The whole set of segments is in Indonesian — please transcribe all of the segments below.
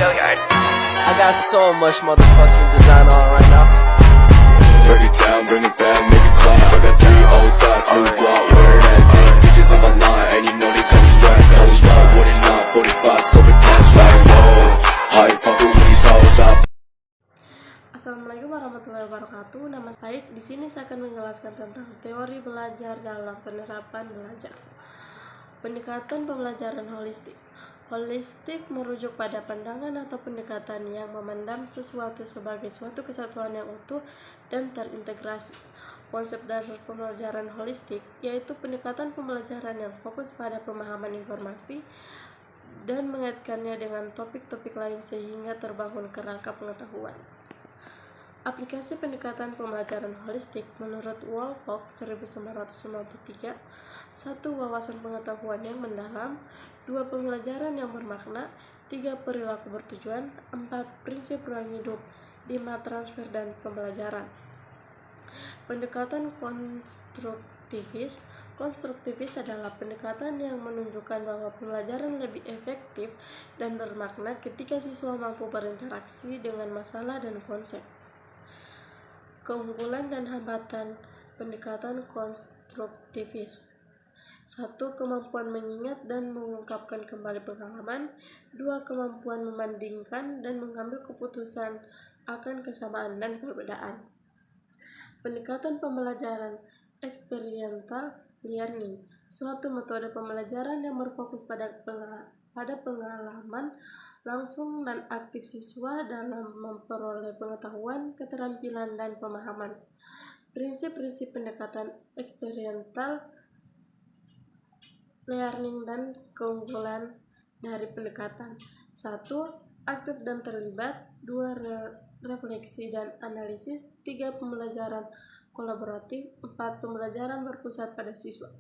I got so much motherfucking design on right now. Break it down, bring it back, make it clap. I got 3 old thoughts, new guap, wear that thing. Bitches on my line, and you know they come strapped. Hold up, what it not, 45, scope it cash like whoa. How you fucking with these hoes up? Assalamualaikum warahmatullahi wabarakatuh. Nama saya di sini saya akan menjelaskan tentang teori belajar dalam penerapan belajar. Pendekatan pembelajaran holistik. Holistik merujuk pada pandangan atau pendekatan yang memandang sesuatu sebagai suatu kesatuan yang utuh dan terintegrasi. Konsep dasar pembelajaran holistik yaitu pendekatan pembelajaran yang fokus pada pemahaman informasi dan mengaitkannya dengan topik-topik lain sehingga terbangun kerangka pengetahuan. Aplikasi pendekatan pembelajaran holistik menurut Wolfok 1993, 1. Wawasan pengetahuan yang mendalam, 2. Pembelajaran yang bermakna, 3. Perilaku bertujuan, 4. Prinsip ruang hidup, 5. Transfer dan pembelajaran. Pendekatan konstruktivis. Konstruktivis adalah pendekatan yang menunjukkan bahwa pembelajaran lebih efektif dan bermakna ketika siswa mampu berinteraksi dengan masalah dan konsep. Keunggulan dan hambatan pendekatan konstruktivis. 1. Kemampuan mengingat dan mengungkapkan kembali pengalaman. 2. Kemampuan membandingkan dan mengambil keputusan akan kesamaan dan perbedaan. Pendekatan pembelajaran experiential learning, suatu metode pembelajaran yang berfokus pada pengalaman langsung dan aktif siswa dalam memperoleh pengetahuan, keterampilan, dan pemahaman. Prinsip-prinsip pendekatan experiential learning dan keunggulan dari pendekatan. 1. Aktif dan terlibat. 2. Refleksi dan analisis. 3. Pembelajaran kolaboratif. 4. Pembelajaran berpusat pada siswa.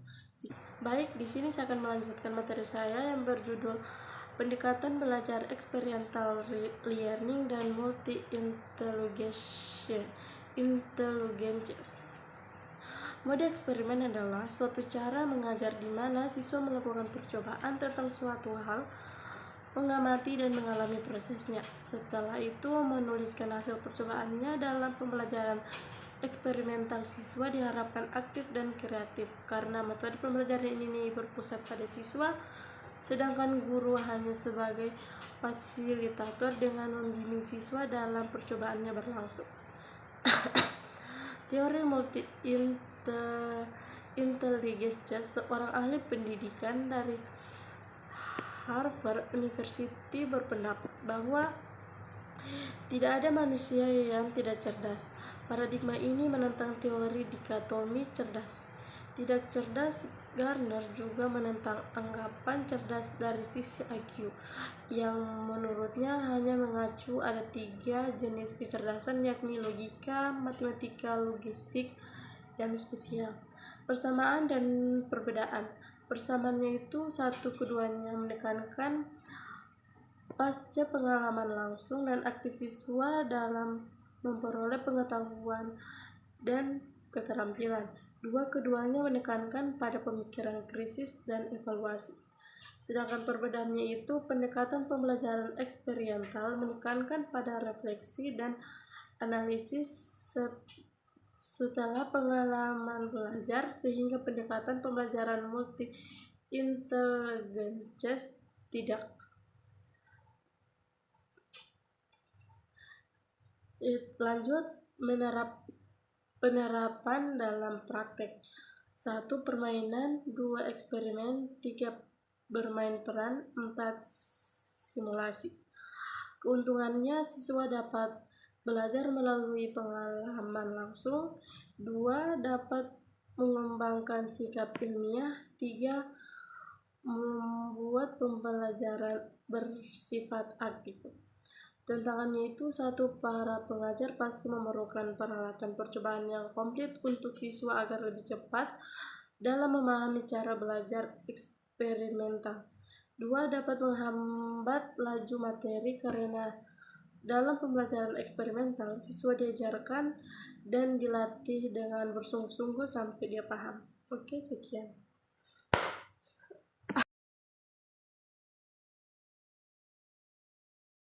Baik, di sini saya akan melanjutkan materi saya yang berjudul Pendekatan belajar experiential learning dan multi-intelligence. Mode eksperimen adalah suatu cara mengajar di mana siswa melakukan percobaan tentang suatu hal, mengamati dan mengalami prosesnya. Setelah itu menuliskan hasil percobaannya. Dalam pembelajaran eksperimental, siswa diharapkan aktif dan kreatif karena metode pembelajaran ini berpusat pada siswa, sedangkan guru hanya sebagai fasilitator dengan membimbing siswa dalam percobaannya berlangsung. Teori multi-intelligence. Seorang ahli pendidikan dari Harvard University berpendapat bahwa tidak ada manusia yang tidak cerdas. Paradigma ini menentang teori dikotomi cerdas tidak cerdas. Gardner juga menentang anggapan cerdas dari sisi IQ, yang menurutnya hanya mengacu ada 3 jenis kecerdasan, yakni logika, matematika, logistik, dan spesial. Persamaan dan perbedaan. Persamaannya itu 1. Keduanya menekankan pasca pengalaman langsung dan aktif siswa dalam memperoleh pengetahuan dan keterampilan. 2. Keduanya menekankan pada pemikiran kritis dan evaluasi. Sedangkan perbedaannya itu pendekatan pembelajaran eksperimental menekankan pada refleksi dan analisis setelah pengalaman belajar, sehingga pendekatan pembelajaran multi-intelligence tidak. Lanjut, penerapan dalam praktek. 1. Permainan. 2. Eksperimen. 3. Bermain peran. 4. Simulasi. Keuntungannya, siswa dapat belajar melalui pengalaman langsung. 2. Dapat mengembangkan sikap ilmiah. 3. Membuat pembelajaran bersifat aktif. Tantangannya itu 1. Para pengajar pasti memerlukan peralatan percobaan yang komplit untuk siswa agar lebih cepat dalam memahami cara belajar eksperimental. 2. Dapat menghambat laju materi karena dalam pembelajaran eksperimental siswa diajarkan dan dilatih dengan bersungguh-sungguh sampai dia paham. Oke, sekian.